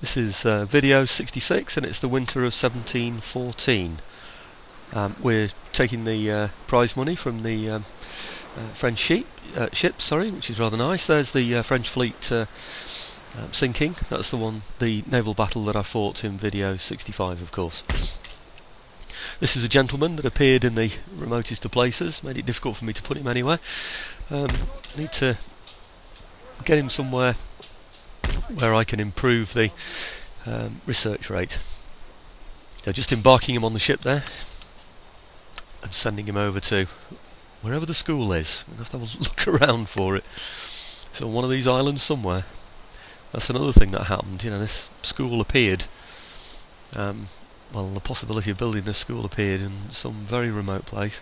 This is video 66 and it's the winter of 1714. We're taking the prize money from the French ship, which is rather nice. There's the French fleet sinking. That's the naval battle that I fought in video 65, of course. This is a gentleman that appeared in the remotest of places, made it difficult for me to put him anywhere. I need to get him somewhere where I can improve the research rate. So just embarking him on the ship there and sending him over to wherever the school is. I'm going to have to look around for it. It's on one of these islands somewhere. That's another thing that happened. You know, this school appeared. Well, the possibility of building this school appeared in some very remote place.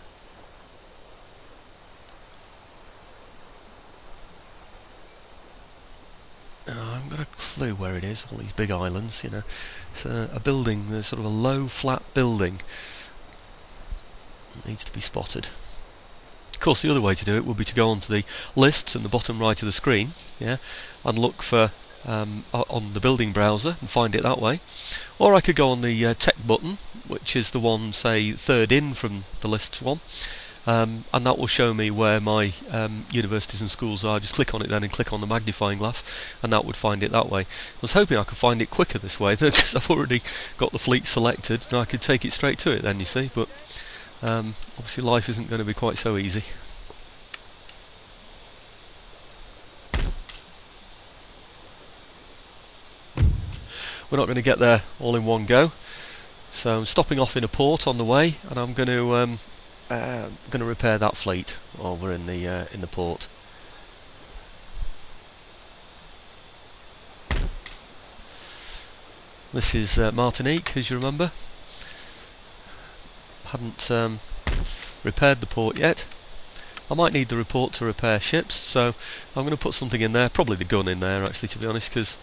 I haven't got a clue where it is, all these big islands, you know. It's a building, there's sort of a low, flat building. It needs to be spotted. Of course, the other way to do it would be to go onto the lists in the bottom right of the screen, yeah, and look for on the building browser and find it that way. Or I could go on the tech button, which is the one, say, third in from the lists one. And that will show me where my universities and schools are. Just click on it then and click on the magnifying glass, and that would find it that way. I was hoping I could find it quicker this way, because I've already got the fleet selected and I could take it straight to it then, you see, but obviously life isn't going to be quite so easy. We're not going to get there all in one go, so I'm stopping off in a port on the way, and I'm going to repair that fleet while we're in the port. This is Martinique, as you remember. Hadn't repaired the port yet. I might need the report to repair ships, so I'm going to put something in there, probably the gun in there actually, to be honest, because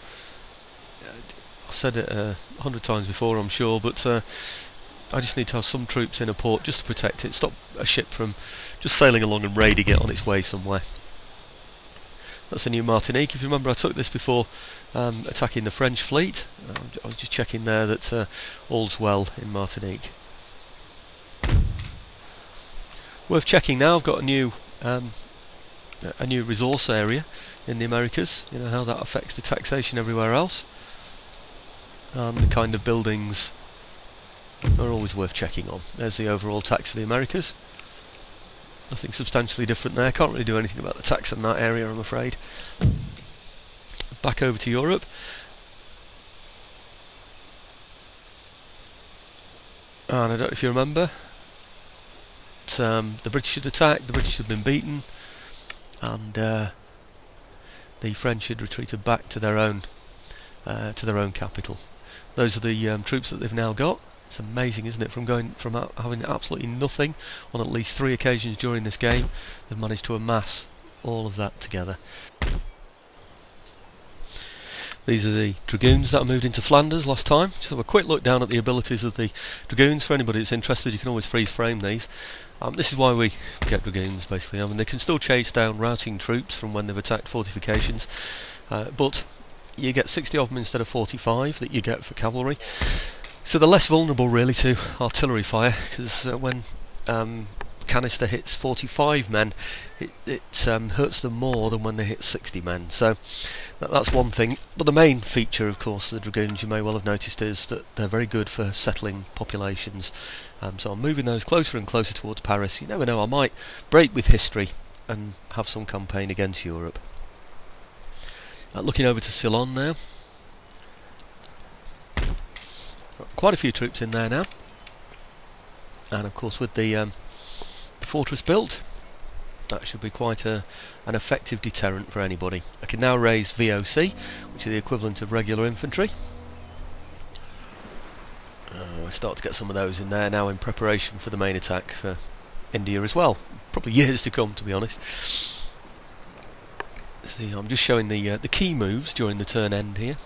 I've said it 100 times before, I'm sure, but I just need to have some troops in a port just to protect it, stop a ship from just sailing along and raiding it on its way somewhere. That's a new Martinique. If you remember, I took this before attacking the French fleet. I was just checking there that all's well in Martinique. Worth checking now, I've got a new resource area in the Americas. You know how that affects the taxation everywhere else. The kind of buildings are always worth checking on. There's the overall tax for the Americas. Nothing substantially different there. Can't really do anything about the tax in that area, I'm afraid. Back over to Europe. And I don't know if you remember, the British had attacked, the British had been beaten, and the French had retreated back to their own capital. Those are the troops that they've now got. It's amazing, isn't it? From having absolutely nothing on at least 3 occasions during this game, they've managed to amass all of that together. These are the dragoons that I moved into Flanders last time. Just have a quick look down at the abilities of the dragoons. For anybody that's interested, you can always freeze frame these. This is why we get dragoons, basically. I mean, they can still chase down routing troops from when they've attacked fortifications, but you get 60 of them instead of 45 that you get for cavalry. So they're less vulnerable really to artillery fire, because when canister hits 45 men, it hurts them more than when they hit 60 men. So that's one thing. But the main feature, of course, of the dragoons, you may well have noticed, is that they're very good for settling populations. So I'm moving those closer and closer towards Paris. You never know, I might break with history and have some campaign against Europe. Looking over to Ceylon now. Quite a few troops in there now, and of course with the fortress built, that should be quite an effective deterrent for anybody. I can now raise VOC, which is the equivalent of regular infantry. I start to get some of those in there now in preparation for the main attack for India as well. Probably years to come, to be honest. See, I'm just showing the key moves during the turn end here.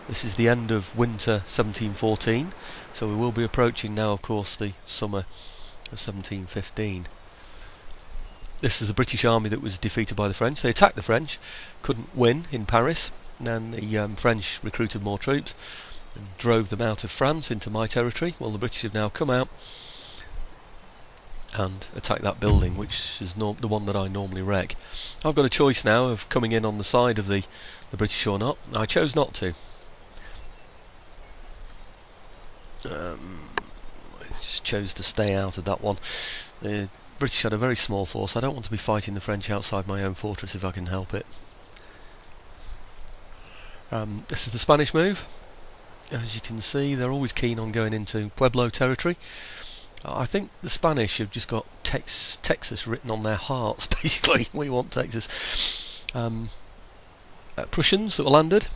This is the end of winter 1714, so we will be approaching now, of course, the summer of 1715. This is a British army that was defeated by the French. They attacked the French, couldn't win in Paris, then the French recruited more troops and drove them out of France into my territory. Well, the British have now come out and attacked that building, which is the one that I normally wreck. I've got a choice now of coming in on the side of the British or not. I chose not to. I just chose to stay out of that one. The British had a very small force. I don't want to be fighting the French outside my own fortress if I can help it. This is the Spanish move. As you can see, they're always keen on going into Pueblo territory. I think the Spanish have just got Texas written on their hearts, basically. We want Texas. Prussians that were landed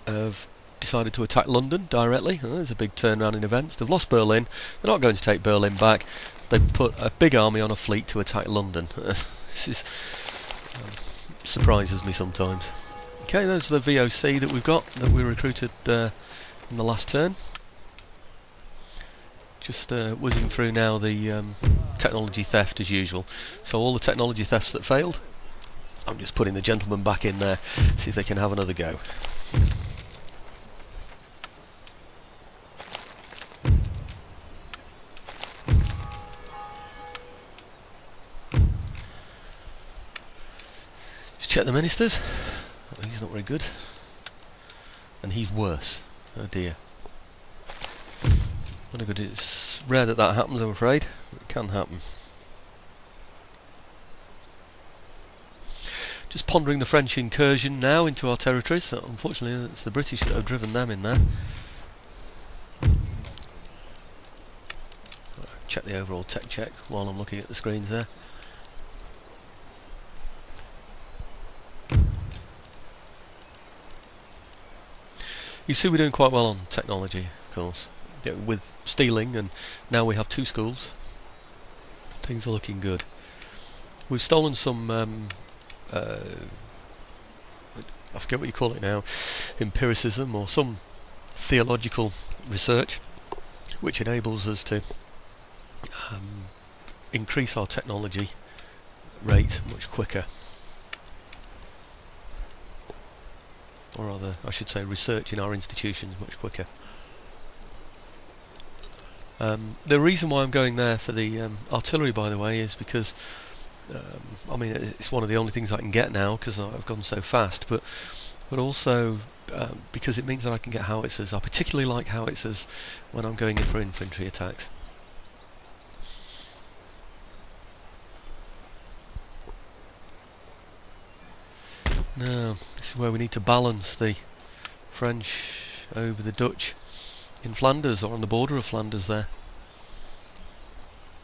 have decided to attack London directly. There's a big turnaround in events. They've lost Berlin. They're not going to take Berlin back. They've put a big army on a fleet to attack London. This is surprises me sometimes. Okay, those are the VOC that we've got, that we recruited in the last turn. Just whizzing through now the technology theft as usual. So all the technology thefts that failed, I'm just putting the gentlemen back in there, see if they can have another go. Just check the ministers. He's not very good. And he's worse. Oh dear. Not good. It's rare that that happens, I'm afraid. It can happen. Just pondering the French incursion now into our territories. So unfortunately, it's the British that have driven them in there. Check the overall tech check while I'm looking at the screens there. You see, we're doing quite well on technology, of course. Yeah, with stealing, and now we have 2 schools. Things are looking good. We've stolen some I forget what you call it now, empiricism or some theological research, which enables us to increase our technology rate much quicker. Or rather, I should say, research in our institutions much quicker. The reason why I'm going there for the artillery, by the way, is because I mean, it's one of the only things I can get now because I've gone so fast, but also because it means that I can get howitzers. I particularly like howitzers when I'm going in for infantry attacks. Now, this is where we need to balance the French over the Dutch in Flanders, or on the border of Flanders there.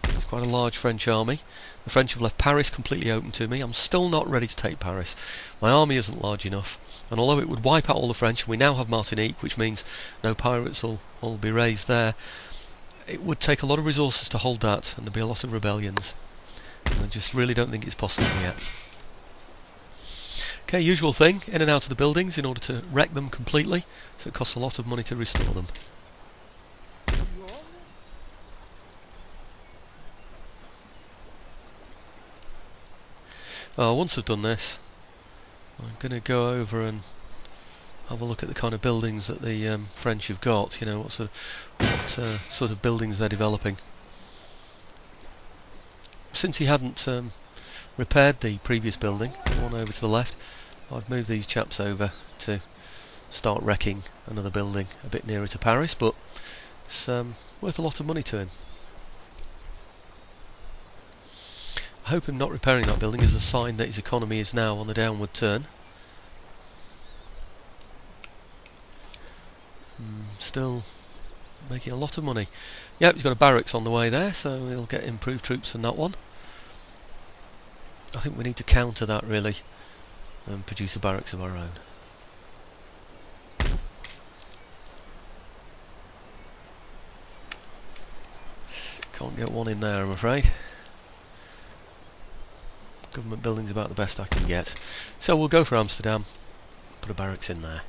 It's quite a large French army. The French have left Paris completely open to me. I'm still not ready to take Paris. My army isn't large enough, and although it would wipe out all the French, and we now have Martinique, which means no pirates will be raised there, it would take a lot of resources to hold that, and there'd be a lot of rebellions. And I just really don't think it's possible yet. Okay, usual thing, in and out of the buildings in order to wreck them completely, so it costs a lot of money to restore them. Once I've done this, I'm going to go over and have a look at the kind of buildings that the French have got, you know, what sort of buildings they're developing. Since he hadn't repaired the previous building, the one over to the left, I've moved these chaps over to start wrecking another building a bit nearer to Paris, but it's worth a lot of money to him. I hope him not repairing that building is a sign that his economy is now on the downward turn. Still making a lot of money. Yep, he's got a barracks on the way there, so he'll get improved troops in that one. I think we need to counter that really and produce a barracks of our own. Can't get one in there, I'm afraid. Government building's about the best I can get. So we'll go for Amsterdam, put a barracks in there.